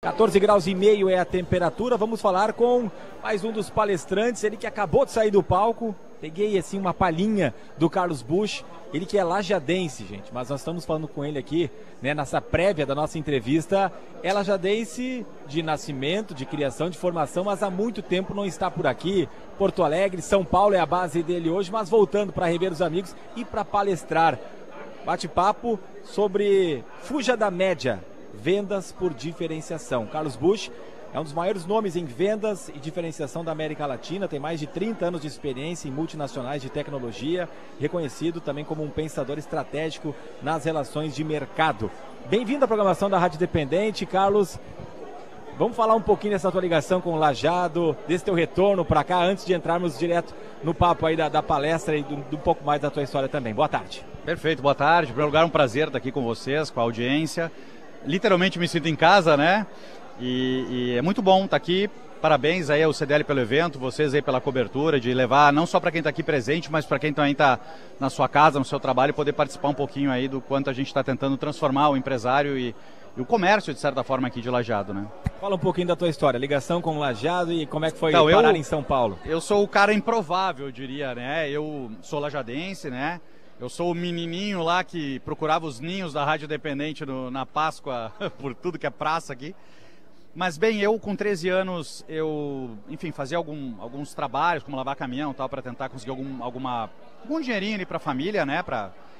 14 graus e meio é a temperatura. Vamos falar com mais um dos palestrantes, ele que acabou de sair do palco. Peguei assim uma palhinha do Carlos Busch, ele que é lajadense, gente, mas nós estamos falando com ele aqui, né, nessa prévia da nossa entrevista. É lajadense de nascimento, de criação, de formação, mas há muito tempo não está por aqui. Porto Alegre, São Paulo é a base dele hoje, mas voltando para rever os amigos e para palestrar. Bate-papo sobre Fuja da Média. Vendas por diferenciação. Carlos Busch é um dos maiores nomes em vendas e diferenciação da América Latina, tem mais de 30 anos de experiência em multinacionais de tecnologia, reconhecido também como um pensador estratégico nas relações de mercado. Bem-vindo à programação da Rádio Independente, Carlos. Vamos falar um pouquinho dessa tua ligação com o Lajado, desse teu retorno para cá, antes de entrarmos direto no papo aí da palestra e um pouco mais da tua história também. Boa tarde. Perfeito, boa tarde. Em primeiro lugar, um prazer estar aqui com vocês, com a audiência. Literalmente me sinto em casa, né? E é muito bom estar aqui. Parabéns aí ao CDL pelo evento, vocês aí pela cobertura, de levar não só para quem está aqui presente, mas para quem também está na sua casa, no seu trabalho, poder participar um pouquinho aí do quanto a gente está tentando transformar o empresário e o comércio, de certa forma, aqui de Lajeado, né? Fala um pouquinho da tua história, ligação com o Lajeado e como é que foi parar em São Paulo. Eu sou o cara improvável, eu diria, né? Eu sou lajadense, né? Eu sou o menininho lá que procurava os ninhos da Rádio Independente na Páscoa, por tudo que é praça aqui. Mas bem, eu com 13 anos, enfim, fazia alguns trabalhos, como lavar caminhão e tal, para tentar conseguir algum dinheirinho ali para a família, né?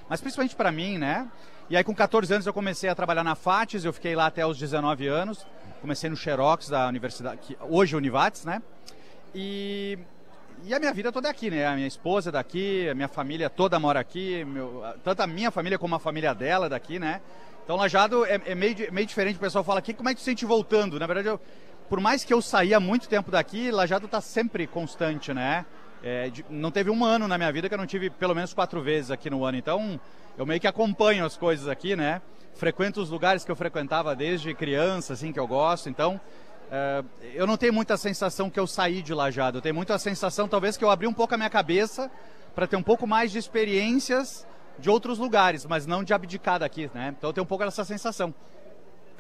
Mas principalmente para mim, né? E aí com 14 anos eu comecei a trabalhar na FATES, eu fiquei lá até os 19 anos. Comecei no Xerox da universidade, que hoje é Univates, né? E a minha vida toda é aqui, né? A minha esposa é daqui, a minha família toda mora aqui, tanto a minha família como a família dela é daqui, né? Então, Lajeado é meio diferente, o pessoal fala aqui, como é que tu se sente voltando? Na verdade, por mais que eu saí há muito tempo daqui, Lajeado está sempre constante, né? Não teve um ano na minha vida que eu não tive pelo menos 4 vezes aqui no ano, então eu meio que acompanho as coisas aqui, né? Frequento os lugares que eu frequentava desde criança, assim, que eu gosto, então eu não tenho muita sensação que eu saí de Lajeado, eu tenho muita sensação talvez que eu abri um pouco a minha cabeça para ter um pouco mais de experiências de outros lugares, mas não de abdicar daqui, né? Então eu tenho um pouco dessa sensação.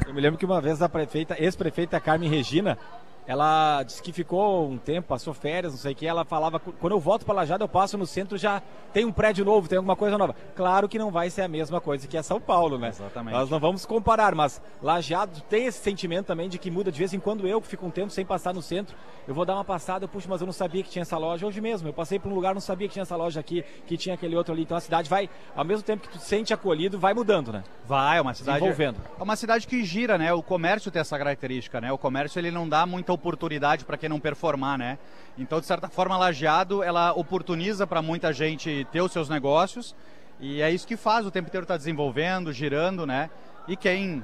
Eu me lembro que uma vez a ex-prefeita Carmen Regina, ela disse que ficou um tempo, passou férias, não sei o que, ela falava, quando eu volto para Lajeado eu passo no centro, já tem um prédio novo, tem alguma coisa nova. Claro que não vai ser a mesma coisa que é São Paulo, né? Exatamente. Nós não vamos comparar, mas Lajeado tem esse sentimento também de que muda de vez em quando. Eu que fico um tempo sem passar no centro, eu vou dar uma passada, puxa, mas eu não sabia que tinha essa loja. Hoje mesmo, eu passei por um lugar, não sabia que tinha essa loja aqui, que tinha aquele outro ali. Então a cidade vai, ao mesmo tempo que tu se sente acolhido, vai mudando, né? Vai, é uma cidade envolvendo. É uma cidade que gira, né? O comércio tem essa característica, né? O comércio ele não dá muita oportunidade para quem não performar, né? Então, de certa forma, Lajeado, ela oportuniza para muita gente ter os seus negócios e é isso que faz, o tempo inteiro está desenvolvendo, girando, né? E quem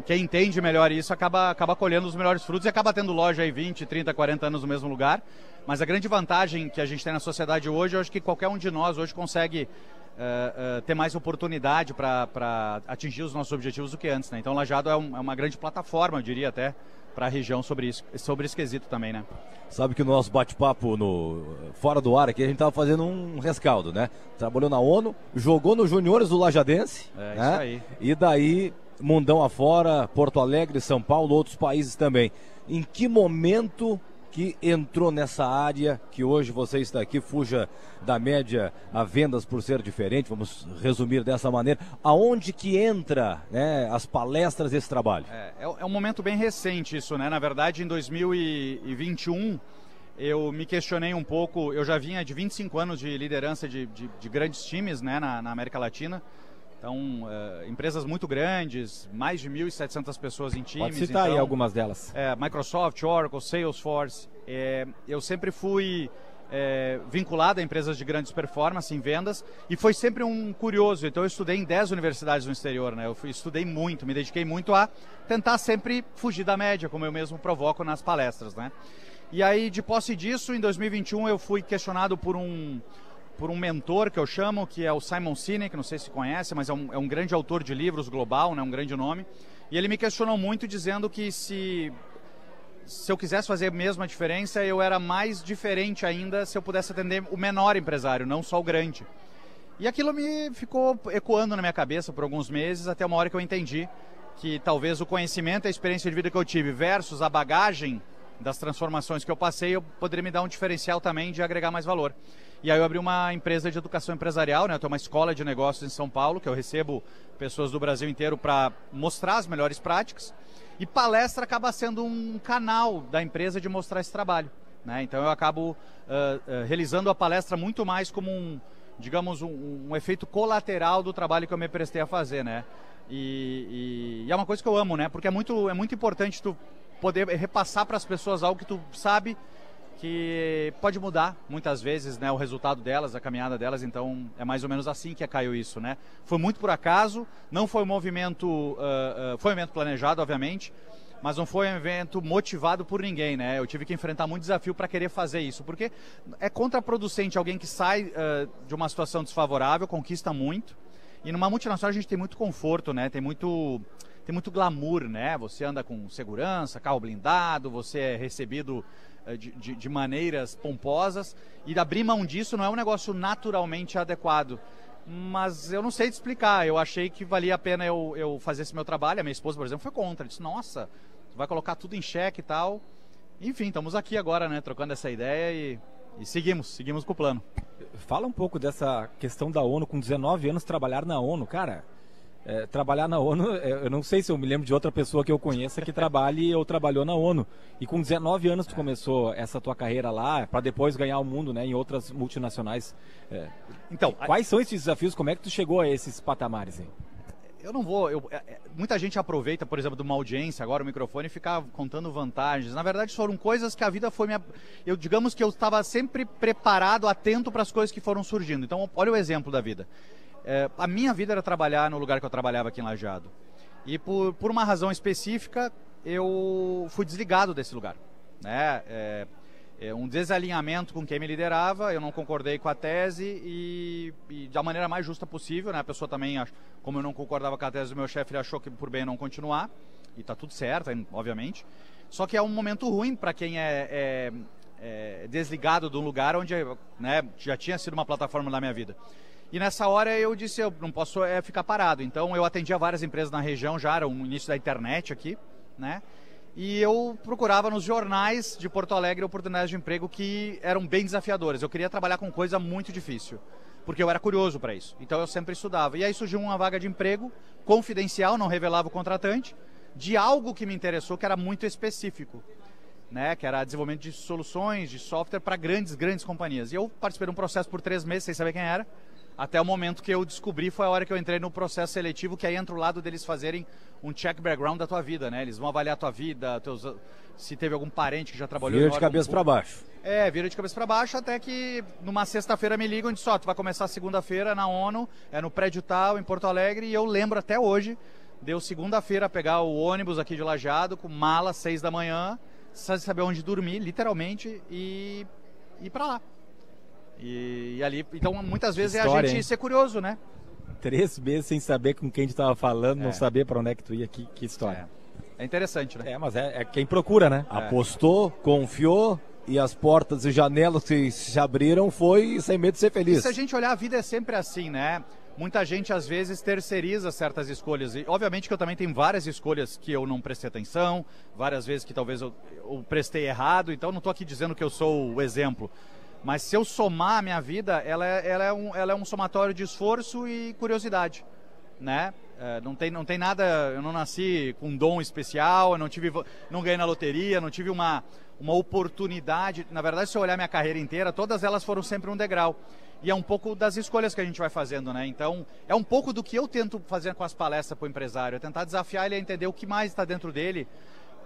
entende melhor isso acaba colhendo os melhores frutos e acaba tendo loja aí 20, 30, 40 anos no mesmo lugar. Mas a grande vantagem que a gente tem na sociedade hoje, eu acho que qualquer um de nós hoje consegue ter mais oportunidade para atingir os nossos objetivos do que antes, né? Então, Lajeado é uma grande plataforma, eu diria até, para a região sobre esse quesito também, né? Sabe que no nosso bate-papo fora do ar aqui, a gente estava fazendo um rescaldo, né? Trabalhou na ONU, jogou nos juniores do Lajadense, né? Isso aí. E daí, mundão afora, Porto Alegre, São Paulo, outros países também. Em que momento que entrou nessa área que hoje você está aqui, fuja da média a vendas por ser diferente, vamos resumir dessa maneira, aonde que entra, né, as palestras desse trabalho? É um momento bem recente isso, né? Na verdade, em 2021, eu me questionei um pouco, eu já vinha de 25 anos de liderança de grandes times, né, na América Latina. Então, empresas muito grandes, mais de 1.700 pessoas em times. Pode citar então, aí algumas delas. Microsoft, Oracle, Salesforce. Eu sempre fui vinculado a empresas de grandes performance em vendas e foi sempre um curioso. Então, eu estudei em 10 universidades no exterior, né? Estudei muito, me dediquei muito a tentar sempre fugir da média, como eu mesmo provoco nas palestras, né? E aí, de posse disso, em 2021, eu fui questionado por um mentor que eu chamo, que é o Simon Sinek, não sei se conhece, mas é um grande autor de livros global, né, um grande nome. E ele me questionou muito dizendo que se eu quisesse fazer a mesma diferença, eu era mais diferente ainda se eu pudesse atender o menor empresário, não só o grande. E aquilo me ficou ecoando na minha cabeça por alguns meses, até uma hora que eu entendi que talvez o conhecimento e a experiência de vida que eu tive versus a bagagem das transformações que eu passei, eu poderia me dar um diferencial também de agregar mais valor. E aí eu abri uma empresa de educação empresarial, né? Eu tenho uma escola de negócios em São Paulo, que eu recebo pessoas do Brasil inteiro para mostrar as melhores práticas. E palestra acaba sendo um canal da empresa de mostrar esse trabalho, né? Então eu acabo realizando a palestra muito mais como digamos, um efeito colateral do trabalho que eu me prestei a fazer, né? E é uma coisa que eu amo, né? Porque é muito importante tu poder repassar para as pessoas algo que tu sabe que pode mudar muitas vezes, né, o resultado delas, a caminhada delas. Então é mais ou menos assim que caiu isso, né? Foi muito por acaso, não foi um movimento, foi um evento planejado, obviamente, mas não foi um evento motivado por ninguém, né? Eu tive que enfrentar muito desafio para querer fazer isso, porque é contraproducente alguém que sai de uma situação desfavorável, conquista muito, e numa multinacional a gente tem muito conforto, né? Tem muito glamour, né? Você anda com segurança, carro blindado, você é recebido de maneiras pomposas, e abrir mão disso não é um negócio naturalmente adequado. Mas eu não sei te explicar, eu achei que valia a pena eu fazer esse meu trabalho. A minha esposa, por exemplo, foi contra, disse, nossa, tu vai colocar tudo em xeque e tal. Enfim, estamos aqui agora, né, trocando essa ideia e seguimos com o plano. Fala um pouco dessa questão da ONU, com 19 anos trabalhar na ONU, cara. Trabalhar na ONU, eu não sei se eu me lembro de outra pessoa que eu conheça que trabalhe ou trabalhou na ONU. E com 19 anos tu começou essa tua carreira lá, para depois ganhar o mundo, né, em outras multinacionais. Então, quais são esses desafios? Como é que tu chegou a esses patamares, hein? Eu não vou... muita gente aproveita, por exemplo, de uma audiência, agora o microfone, e fica contando vantagens. Na verdade, foram coisas que a vida foi digamos que eu estava sempre preparado, atento para as coisas que foram surgindo. Então, olha o exemplo da vida. A minha vida era trabalhar no lugar que eu trabalhava aqui em Lajeado. E por uma razão específica, eu fui desligado desse lugar, né? Um desalinhamento com quem me liderava, eu não concordei com a tese e da maneira mais justa possível, né? A pessoa também, como eu não concordava com a tese do meu chefe, ele achou que por bem não continuar, e tá tudo certo, obviamente. Só que é um momento ruim para quem é desligado de um lugar onde, né, já tinha sido uma plataforma na minha vida. E nessa hora eu disse, eu não posso ficar parado. Então eu atendia várias empresas na região, já era o início da internet aqui, né? E eu procurava nos jornais de Porto Alegre oportunidades de emprego que eram bem desafiadoras. Eu queria trabalhar com coisa muito difícil, porque eu era curioso para isso. Então eu sempre estudava. E aí surgiu uma vaga de emprego confidencial, não revelava o contratante, de algo que me interessou, que era muito específico, né? Que era desenvolvimento de soluções, de software para grandes companhias. E eu participei de um processo por 3 meses, sem saber quem era. Até o momento que eu descobri, foi a hora que eu entrei no processo seletivo, que aí entra o lado deles fazerem um check background da tua vida, né? Eles vão avaliar a tua vida, se teve algum parente que já trabalhou... Vira de cabeça para baixo. Vira de cabeça para baixo, até que numa sexta-feira me ligam e dizem, tu vai começar segunda-feira na ONU, no prédio tal, em Porto Alegre, e eu lembro até hoje, deu segunda-feira pegar o ônibus aqui de Lajeado, com mala, 6 da manhã, sem saber onde dormir, literalmente, e ir para lá. E ali, então muitas vezes história, a gente ser curioso, né? 3 meses sem saber com quem tu estava falando, não saber para onde é que tu ia, que história. É interessante, né? Mas é quem procura, né? Apostou, confiou e as portas e janelas que se abriram foi sem medo de ser feliz. E se a gente olhar, a vida é sempre assim, né? Muita gente às vezes terceiriza certas escolhas e obviamente que eu também tenho várias escolhas que eu não prestei atenção, várias vezes que talvez eu prestei errado, então não estou aqui dizendo que eu sou o exemplo. Mas se eu somar a minha vida, ela é um somatório de esforço e curiosidade, né? Não tem nada, eu não nasci com um dom especial, eu não ganhei na loteria, não tive uma oportunidade. Na verdade, se eu olhar minha carreira inteira, todas elas foram sempre um degrau. E é um pouco das escolhas que a gente vai fazendo, né? Então, é um pouco do que eu tento fazer com as palestras para o empresário, é tentar desafiar ele a entender o que mais está dentro dele.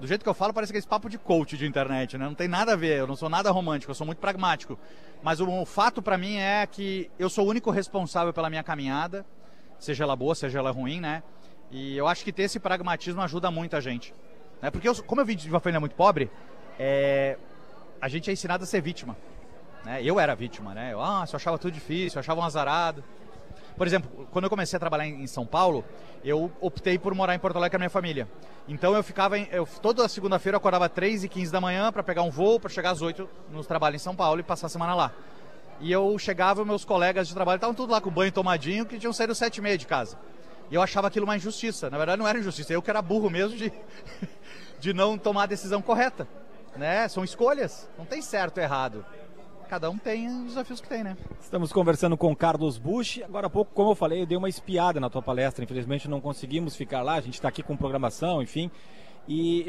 Do jeito que eu falo, parece aquele papo de coach de internet, né? Não tem nada a ver, eu não sou nada romântico, eu sou muito pragmático. Mas o fato para mim é que eu sou o único responsável pela minha caminhada, seja ela boa, seja ela ruim, né? E eu acho que ter esse pragmatismo ajuda muito a gente, né? Porque como eu vim de uma família muito pobre, a gente é ensinado a ser vítima, né? Eu era vítima, né? Eu achava tudo difícil, eu achava um azarado. Por exemplo, quando eu comecei a trabalhar em São Paulo, eu optei por morar em Porto Alegre com a minha família. Então eu ficava, toda segunda-feira eu acordava às 3h15 da manhã para pegar um voo, para chegar às 8 nos trabalhos em São Paulo e passar a semana lá. E eu chegava, meus colegas de trabalho estavam tudo lá com o banho tomadinho, que tinham saído às 7h30 de casa. E eu achava aquilo uma injustiça. Na verdade não era injustiça, eu que era burro mesmo de não tomar a decisão correta, né? São escolhas, não tem certo ou errado. Cada um tem os desafios que tem, né? Estamos conversando com Carlos Busch. Agora há pouco, como eu falei, eu dei uma espiada na tua palestra. Infelizmente não conseguimos ficar lá, a gente está aqui com programação, enfim.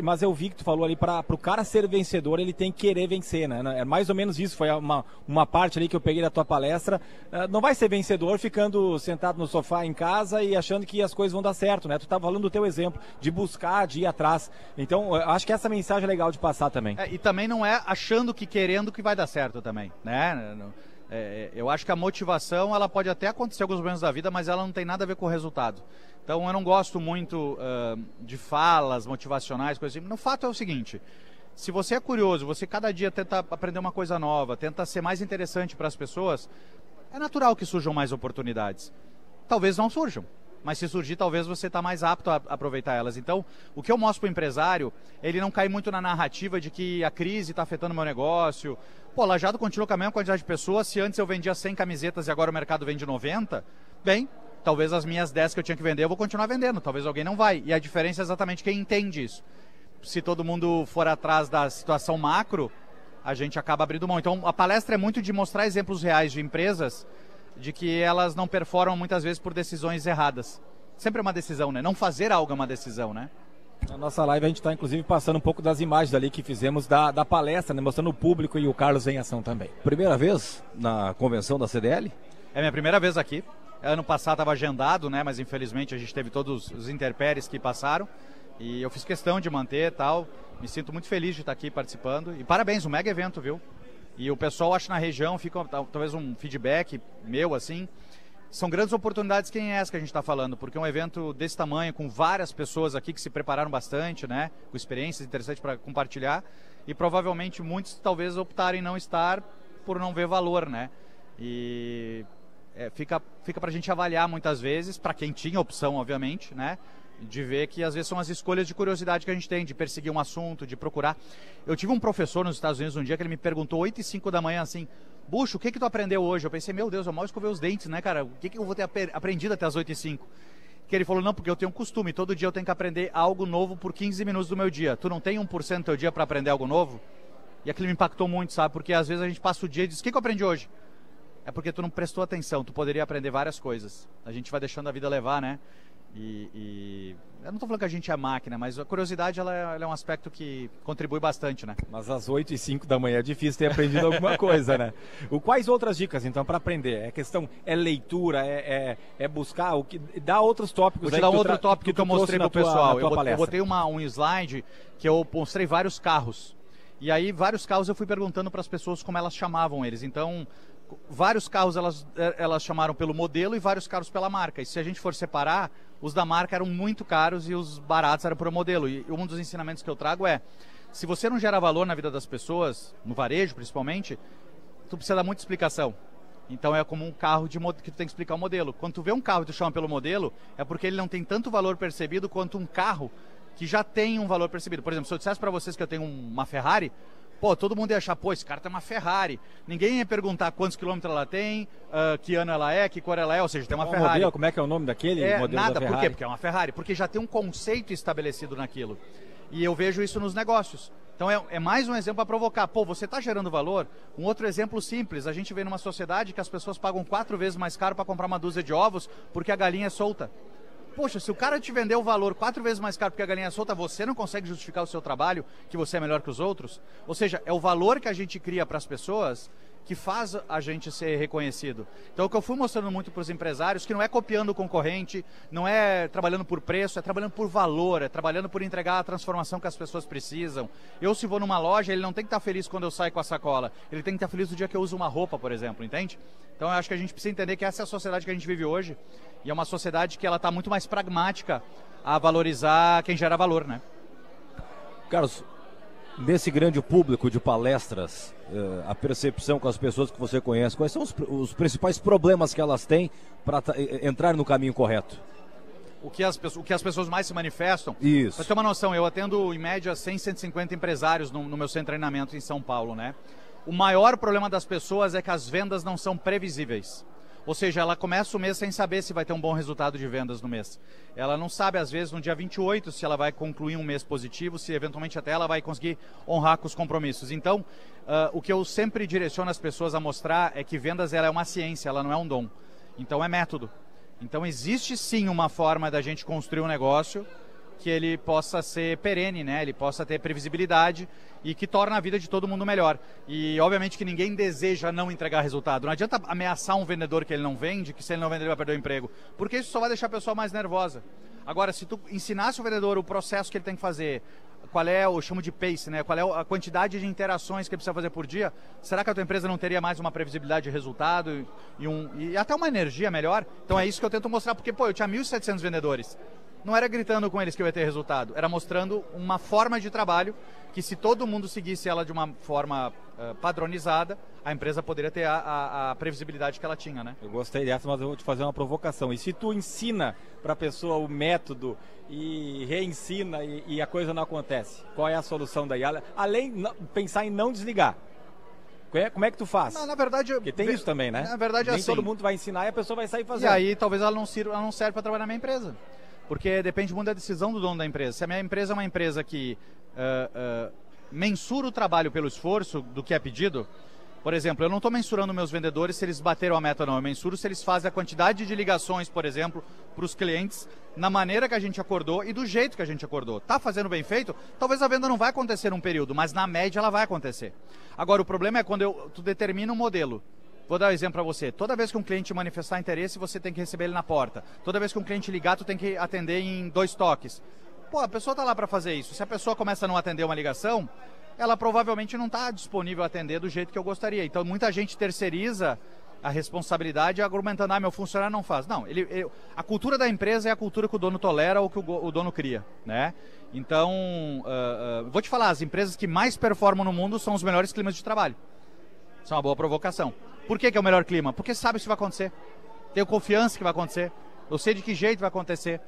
Mas eu vi que tu falou ali, para o cara ser vencedor, ele tem que querer vencer, né? É mais ou menos isso, foi uma parte ali que eu peguei da tua palestra. Não vai ser vencedor ficando sentado no sofá em casa e achando que as coisas vão dar certo, né? Tu estava falando do teu exemplo, de buscar, de ir atrás. Então, eu acho que essa mensagem é legal de passar também. E também não é achando que querendo que vai dar certo também, né? Eu acho que a motivação, ela pode até acontecer em alguns momentos da vida, mas ela não tem nada a ver com o resultado. Então eu não gosto muito de falas motivacionais, coisas assim. No fato é o seguinte, se você é curioso, você cada dia tenta aprender uma coisa nova, tenta ser mais interessante para as pessoas, é natural que surjam mais oportunidades. Talvez não surjam, mas se surgir, talvez você está mais apto a aproveitar elas. Então, o que eu mostro para o empresário, ele não cai muito na narrativa de que a crise está afetando o meu negócio. Pô, Lajado continua com a mesma quantidade de pessoas, se antes eu vendia 100 camisetas e agora o mercado vende 90, bem, talvez as minhas 10 que eu tinha que vender eu vou continuar vendendo, talvez alguém não vai. E a diferença é exatamente quem entende isso. Se todo mundo for atrás da situação macro, a gente acaba abrindo mão. Então, a palestra é muito de mostrar exemplos reais de empresas de que elas não performam muitas vezes por decisões erradas. Sempre é uma decisão, né? Não fazer algo é uma decisão, né? Na nossa live a gente está inclusive passando um pouco das imagens ali que fizemos da palestra, né? Mostrando o público e o Carlos em ação também. Primeira vez na convenção da CDL? É minha primeira vez aqui. Ano passado estava agendado, né? Mas infelizmente a gente teve todos os intempéries que passaram. E eu fiz questão de manter e tal. Me sinto muito feliz de estar aqui participando. E parabéns, um mega evento, viu? E o pessoal, acho, na região, fica talvez um feedback meu, assim. São grandes oportunidades que é essa que a gente está falando, porque é um evento desse tamanho, com várias pessoas aqui que se prepararam bastante, né? Com experiências interessantes para compartilhar. E provavelmente muitos talvez optarem não estar por não ver valor, né? E fica para a gente avaliar muitas vezes, para quem tinha opção, obviamente, né? De ver que às vezes são as escolhas de curiosidade que a gente tem, de perseguir um assunto, de procurar. Eu tive um professor nos Estados Unidos um dia que ele me perguntou 8h05 da manhã assim: Bucho, o que tu aprendeu hoje? Eu pensei, meu Deus, eu mal escovei os dentes, né, cara? O que eu vou ter aprendido até as 8h05? Que ele falou, não, porque eu tenho um costume, todo dia eu tenho que aprender algo novo por 15 minutos do meu dia. Tu não tem 1% do teu dia para aprender algo novo? E aquilo me impactou muito, sabe? Porque às vezes a gente passa o dia e diz, o que eu aprendi hoje? É porque tu não prestou atenção, tu poderia aprender várias coisas. A gente vai deixando a vida levar, né? E eu não estou falando que a gente é máquina, mas a curiosidade ela é um aspecto que contribui bastante, né? Mas às 8h05 da manhã é difícil ter aprendido alguma coisa, né? Quais outras dicas, então, para aprender? É leitura, é buscar, dá outros tópicos. Vou te dar um outro tópico que eu mostrei para o pessoal. Eu botei um slide que eu mostrei vários carros. E aí, vários carros eu fui perguntando para as pessoas como elas chamavam eles. Então, vários carros elas chamaram pelo modelo e vários carros pela marca. E se a gente for separar, os da marca eram muito caros e os baratos eram por modelo. E um dos ensinamentos que eu trago é, se você não gera valor na vida das pessoas, no varejo principalmente, tu precisa dar muita explicação. Então é como um carro que tu tem que explicar o modelo. Quando tu vê um carro e tu chama pelo modelo, é porque ele não tem tanto valor percebido quanto um carro que já tem um valor percebido. Por exemplo, se eu dissesse para vocês que eu tenho uma Ferrari, pô, todo mundo ia achar, pô, esse cara tem uma Ferrari. Ninguém ia perguntar quantos quilômetros ela tem, que ano ela é, que cor ela é, ou seja, tem uma Ferrari. Modelo, como é que é o nome daquele modelo nada, da Ferrari? Por quê? Porque é uma Ferrari, porque já tem um conceito estabelecido naquilo. E eu vejo isso nos negócios. Então é mais um exemplo para provocar. Pô, você está gerando valor? Um outro exemplo simples, a gente vê numa sociedade que as pessoas pagam 4 vezes mais caro para comprar uma dúzia de ovos porque a galinha é solta. Poxa, se o cara te vender o valor 4 vezes mais caro porque a galinha é solta, você não consegue justificar o seu trabalho, que você é melhor que os outros? Ou seja, é o valor que a gente cria para as pessoas que faz a gente ser reconhecido. Então, o que eu fui mostrando muito para os empresários, que não é copiando o concorrente, não é trabalhando por preço, é trabalhando por valor, é trabalhando por entregar a transformação que as pessoas precisam. Eu, se vou numa loja, ele não tem que estar feliz quando eu saio com a sacola, ele tem que estar feliz no dia que eu uso uma roupa, por exemplo, entende? Então, eu acho que a gente precisa entender que essa é a sociedade que a gente vive hoje, e é uma sociedade que ela está muito mais pragmática a valorizar quem gera valor, né? Carlos, nesse grande público de palestras, a percepção com as pessoas que você conhece, quais são os principais problemas que elas têm para entrar no caminho correto? O que as pessoas mais se manifestam? Isso. Para ter uma noção, eu atendo em média 100, 150 empresários no meu centro de treinamento em São Paulo, né? O maior problema das pessoas é que as vendas não são previsíveis. Ou seja, ela começa o mês sem saber se vai ter um bom resultado de vendas no mês. Ela não sabe, às vezes, no dia 28, se ela vai concluir um mês positivo, se eventualmente até ela vai conseguir honrar com os compromissos. Então, o que eu sempre direciono as pessoas a mostrar é que vendas ela é uma ciência, ela não é um dom. Então, é método. Então, existe sim uma forma da gente construir um negócio que ele possa ser perene, né? Ele possa ter previsibilidade e que torna a vida de todo mundo melhor. E obviamente que ninguém deseja não entregar resultado. Não adianta ameaçar um vendedor que ele não vende, que se ele não vender ele vai perder o emprego, porque isso só vai deixar a pessoa mais nervosa. Agora, se tu ensinasse o vendedor o processo que ele tem que fazer, qual é eu chamo de pace, né? Qual é a quantidade de interações que ele precisa fazer por dia, será que a tua empresa não teria mais uma previsibilidade de resultado e até uma energia melhor? Então é isso que eu tento mostrar, porque pô, eu tinha 1.700 vendedores. Não era gritando com eles que eu ia ter resultado, era mostrando uma forma de trabalho que, se todo mundo seguisse ela de uma forma padronizada, a empresa poderia ter a previsibilidade que ela tinha, né? Eu gostei dessa, mas eu vou te fazer uma provocação. E se tu ensina para a pessoa o método e reensina e a coisa não acontece, qual é a solução daí? Além de pensar em não desligar. Como é que tu faz? Não, na verdade, porque tem isso também, né? Na verdade, nem assim, todo mundo vai ensinar e a pessoa vai sair fazendo. E aí talvez ela não serve para trabalhar na minha empresa. Porque depende muito da decisão do dono da empresa. Se a minha empresa é uma empresa que mensura o trabalho pelo esforço do que é pedido, por exemplo, eu não estou mensurando meus vendedores se eles bateram a meta ou não. Eu mensuro se eles fazem a quantidade de ligações, por exemplo, para os clientes, na maneira que a gente acordou e do jeito que a gente acordou. Tá fazendo bem feito? Talvez a venda não vai acontecer num período, mas na média ela vai acontecer. Agora, o problema é quando tu determina um modelo. Vou dar um exemplo para você. Toda vez que um cliente manifestar interesse, você tem que receber ele na porta. Toda vez que um cliente ligar, tu tem que atender em 2 toques. Pô, a pessoa está lá para fazer isso. Se a pessoa começa a não atender uma ligação, ela provavelmente não está disponível a atender do jeito que eu gostaria. Então, muita gente terceiriza a responsabilidade argumentando, meu funcionário não faz. Não, a cultura da empresa é a cultura que o dono tolera ou que o dono cria, né? Então, vou te falar, as empresas que mais performam no mundo são os melhores climas de trabalho. Isso é uma boa provocação. Por que é o melhor clima? Porque sabe o que vai acontecer. Tenho confiança que vai acontecer. Eu sei de que jeito vai acontecer.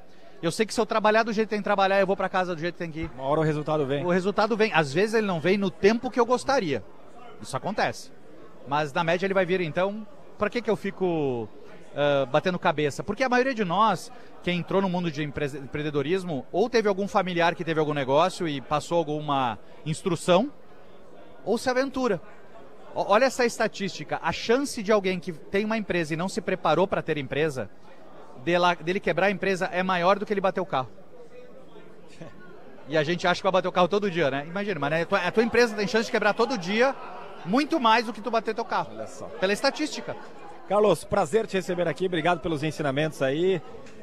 Eu sei que se eu trabalhar do jeito que tem que trabalhar, eu vou para casa do jeito que tem que ir. Uma hora o resultado vem. O resultado vem. Às vezes ele não vem no tempo que eu gostaria. Isso acontece. Mas na média ele vai vir. Então, para que eu fico batendo cabeça? Porque a maioria de nós, quem entrou no mundo de empreendedorismo, ou teve algum familiar que teve algum negócio e passou alguma instrução, ou se aventura. Olha essa estatística, a chance de alguém que tem uma empresa e não se preparou para ter empresa, dele quebrar a empresa é maior do que ele bater o carro. E a gente acha que vai bater o carro todo dia, né? Imagina, mas né, a tua empresa tem chance de quebrar todo dia, muito mais do que tu bater teu carro. Olha só. Pela estatística. Carlos, prazer te receber aqui, obrigado pelos ensinamentos aí.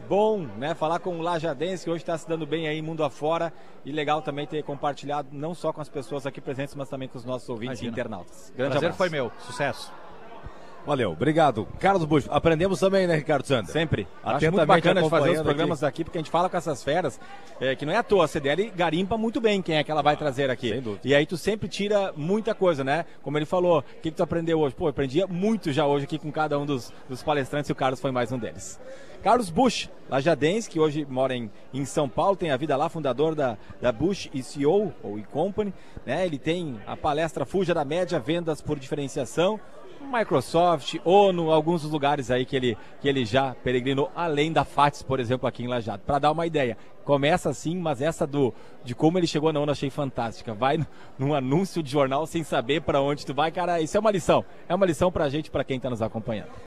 Bom, né, falar com o lajadense que hoje está se dando bem aí mundo afora, e legal também ter compartilhado não só com as pessoas aqui presentes, mas também com os nossos ouvintes e internautas. Grande prazer, foi meu, sucesso. Valeu, obrigado. Carlos Bush, aprendemos também, né, Ricardo Sandra? Sempre. Acho muito bacana de fazer os programas aqui, porque a gente fala com essas feras, que não é à toa, a CDL garimpa muito bem quem é que ela vai trazer aqui. Sem dúvida. E aí tu sempre tira muita coisa, né? Como ele falou, o que tu aprendeu hoje? Pô, eu aprendi muito já hoje aqui com cada um dos palestrantes, e o Carlos foi mais um deles. Carlos Bush, lajadense, que hoje mora em São Paulo, tem a vida lá, fundador da Bush CEO, ou e-company, né? Ele tem a palestra Fuja da Média, Vendas por Diferenciação, Microsoft, ONU, alguns dos lugares aí que ele já peregrinou, além da FATS, por exemplo, aqui em Lajeado. Para dar uma ideia, começa assim, mas essa de como ele chegou na ONU achei fantástica. Vai num anúncio de jornal sem saber para onde tu vai, cara, isso é uma lição pra gente, para quem está nos acompanhando.